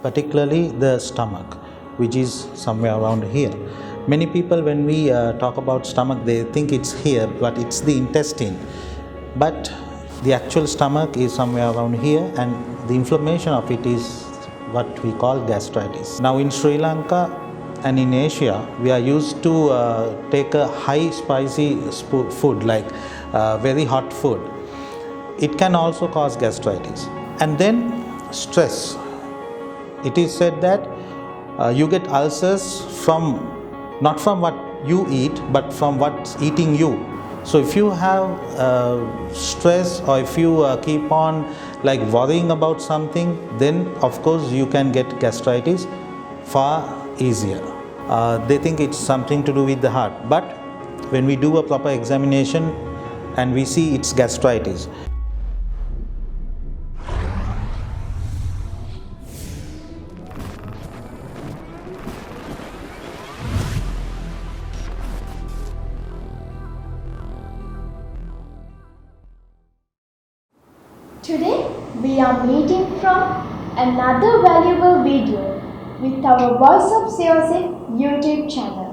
particularly the stomach, which is somewhere around here. Many people, when we talk about stomach, they think it's here, but it's the intestine. But the actual stomach is somewhere around here, and the inflammation of it is what we call gastritis. Now, in Sri Lanka and in Asia, we are used to take a high spicy food, like very hot food. It can also cause gastritis. And then stress. It is said that you get ulcers from not from what you eat, but from what's eating you. So if you have stress, or if you keep on like worrying about something, then of course you can get gastritis far easier. They think it's something to do with the heart, but when we do a proper examination and we see it's gastritis. Today we are meeting from another valuable video with our Voice of COSIC YouTube channel.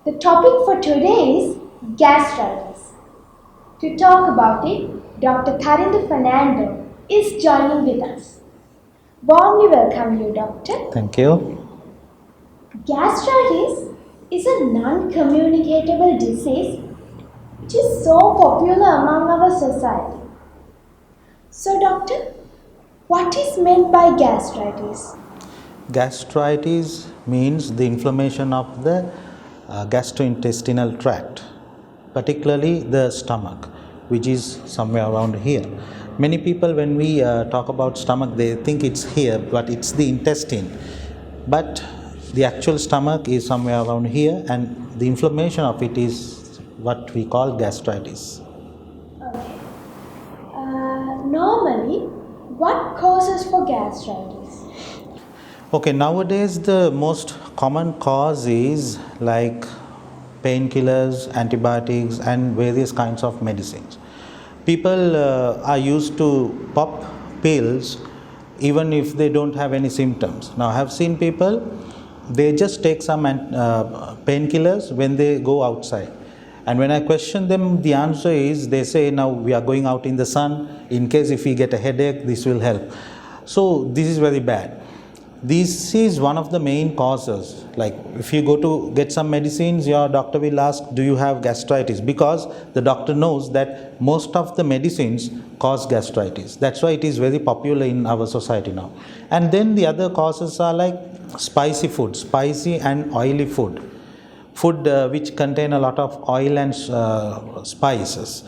The topic for today is gastritis. To talk about it, Dr. Karinda Fernando is joining with us. Warmly welcome you, Doctor. Thank you. Gastritis is a non-communicable disease which is so popular among our society. So, Doctor, what is meant by gastritis? Gastritis means the inflammation of the gastrointestinal tract, particularly the stomach, which is somewhere around here. Many people, when we talk about stomach, they think it's here, but it's the intestine. But the actual stomach is somewhere around here, and the inflammation of it is what we call gastritis. Okay. Normally, what causes for gastritis? Okay, nowadays the most common cause is like painkillers, antibiotics, and various kinds of medicines. People are used to pop pills even if they don't have any symptoms. Now, I have seen people, they just take some painkillers when they go outside. And when I question them, the answer is they say, now we are going out in the sun, in case if we get a headache, this will help. So this is very bad. This is one of the main causes. Like if you go to get some medicines, your doctor will ask, do you have gastritis? Because the doctor knows that most of the medicines cause gastritis. That's why it is very popular in our society now. And then the other causes are like spicy food, spicy and oily food. Food which contain a lot of oil and spices.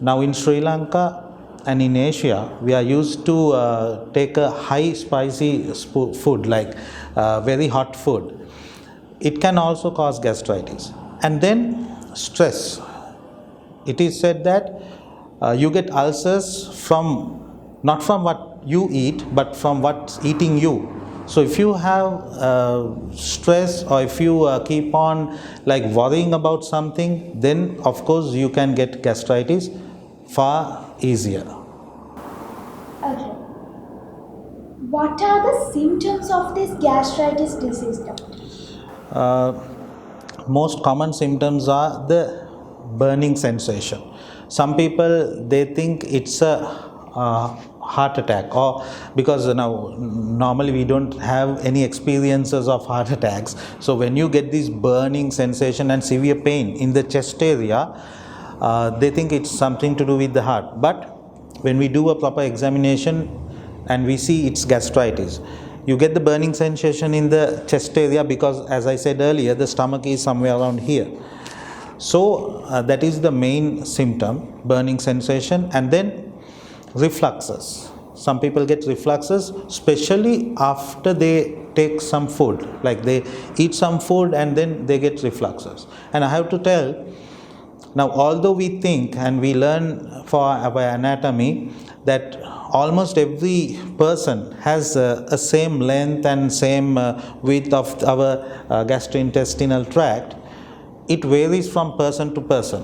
Now in Sri Lanka and in Asia, we are used to take a high spicy food, like very hot food. It can also cause gastritis. And then stress. It is said that you get ulcers from not from what you eat, but from what's eating you. So if you have stress, or if you keep on like worrying about something, then of course you can get gastritis far easier. Okay. What are the symptoms of this gastritis disease, Doctor? Most common symptoms are the burning sensation. Some people, they think it's a heart attack, or because now normally we don't have any experiences of heart attacks. So when you get this burning sensation and severe pain in the chest area, they think it's something to do with the heart. But when we do a proper examination and we see it's gastritis, you get the burning sensation in the chest area because, as I said earlier, the stomach is somewhere around here. So that is the main symptom, burning sensation. And then refluxes. Some people get refluxes, especially after they take some food, like they eat some food and then they get refluxes. And I have to tell, now although we think and we learn for our anatomy that almost every person has a same length and same width of our gastrointestinal tract, it varies from person to person.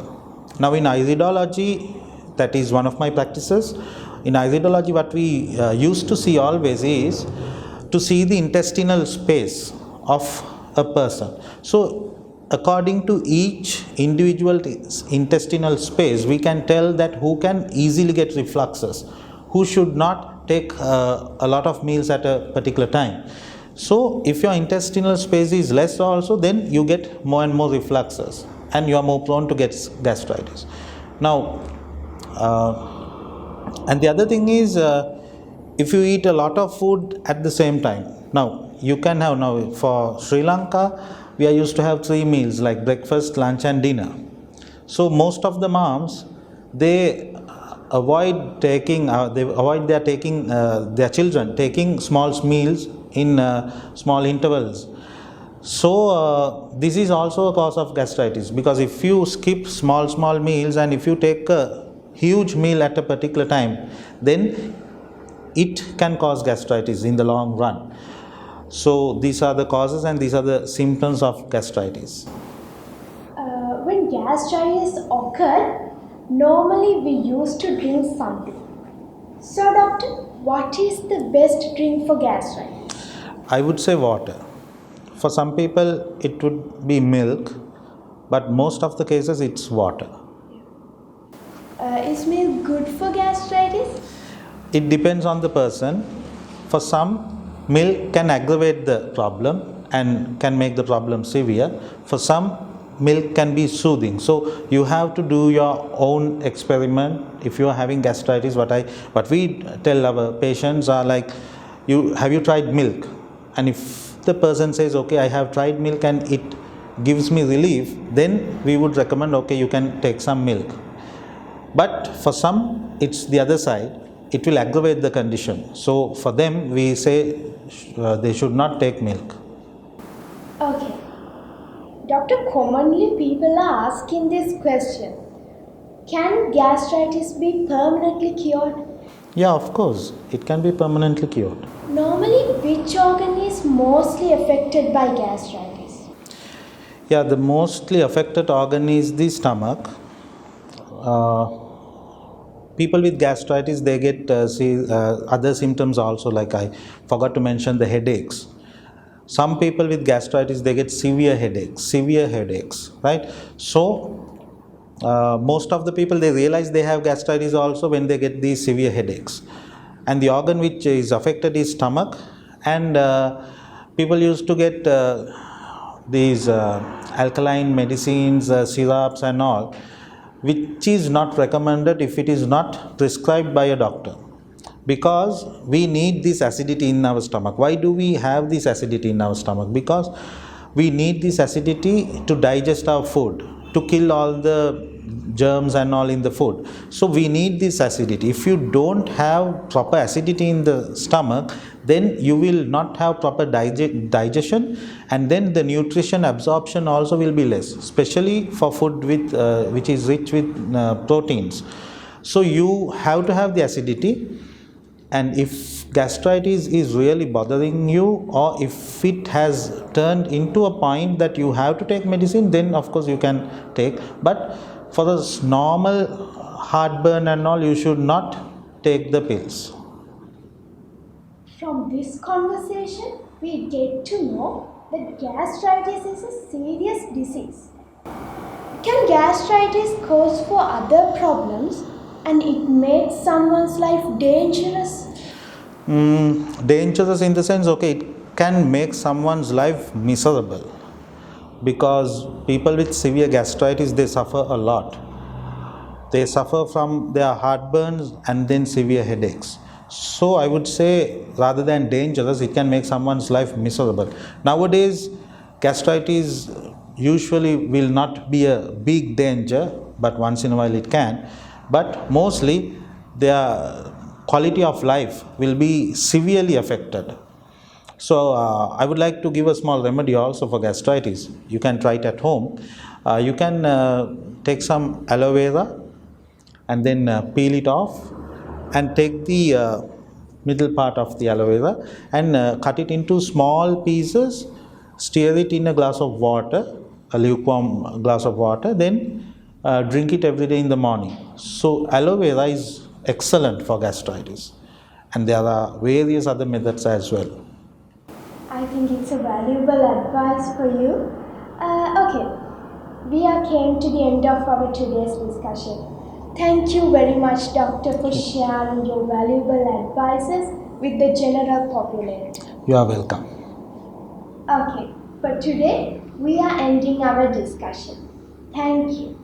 Now in iridology, that is one of my practices. In iridology, what we used to see always is to see the intestinal space of a person. So according to each individual intestinal space, we can tell that who can easily get refluxes, who should not take a lot of meals at a particular time. So if your intestinal space is less also, then you get more and more refluxes and you are more prone to get gastritis. Now, and the other thing is, if you eat a lot of food at the same time, now you can have, now for Sri Lanka, we are used to have 3 meals like breakfast, lunch and dinner. So most of the moms, they avoid taking, their children taking small meals in small intervals. So this is also a cause of gastritis, because if you skip small meals and if you take a huge meal at a particular time, then it can cause gastritis in the long run. So these are the causes and these are the symptoms of gastritis. When gastritis occurs, normally we used to drink something. So doctor, what is the best drink for gastritis? I would say water. For some people it would be milk, but most of the cases it's water. Is milk good for gastritis? It depends on the person. For some, milk can aggravate the problem and can make the problem severe. For some, milk can be soothing. So you have to do your own experiment. If you are having gastritis, what we tell our patients are like, have you tried milk? And if the person says, okay, I have tried milk and it gives me relief, then we would recommend, okay, you can take some milk. But for some, it's the other side. It will aggravate the condition. So for them, we say they should not take milk. Okay. Doctor, commonly people are asking this question. Can gastritis be permanently cured? Yeah, of course. It can be permanently cured. Normally, which organ is mostly affected by gastritis? Yeah, the mostly affected organ is the stomach. People with gastritis, they get other symptoms also, like I forgot to mention the headaches. Some people with gastritis, they get severe headaches, right? So most of the people, they realize they have gastritis also when they get these severe headaches. And the organ which is affected is stomach, and people used to get these alkaline medicines, syrups and all, which is not recommended if it is not prescribed by a doctor, because we need this acidity in our stomach. Why do we have this acidity in our stomach? Because we need this acidity to digest our food, to kill all the germs and all in the food. So we need this acidity. If you don't have proper acidity in the stomach, then you will not have proper digestion, and then the nutrition absorption also will be less, especially for food with which is rich with proteins. So you have to have the acidity. And if gastritis is really bothering you, or if it has turned into a point that you have to take medicine, then of course you can take. But for the normal heartburn and all, you should not take the pills. From this conversation, we get to know that gastritis is a serious disease. Can gastritis cause for other problems and it makes someone's life dangerous? Dangerous in the sense, okay, it can make someone's life miserable, because people with severe gastritis, they suffer a lot. They suffer from their heartburns and then severe headaches. So I would say, rather than dangerous, it can make someone's life miserable. Nowadays, gastritis usually will not be a big danger, but once in a while it can. But mostly their quality of life will be severely affected. So I would like to give a small remedy also for gastritis. You can try it at home. You can take some aloe vera and then peel it off, and take the middle part of the aloe vera and cut it into small pieces, stir it in a glass of water, a lukewarm glass of water, then drink it every day in the morning. So aloe vera is excellent for gastritis, and there are various other methods as well. I think it's a valuable advice for you. Okay, we are came to the end of our today's discussion. Thank you very much, Doctor, for sharing your valuable advices with the general populace. You are welcome. Okay, for today, we are ending our discussion. Thank you.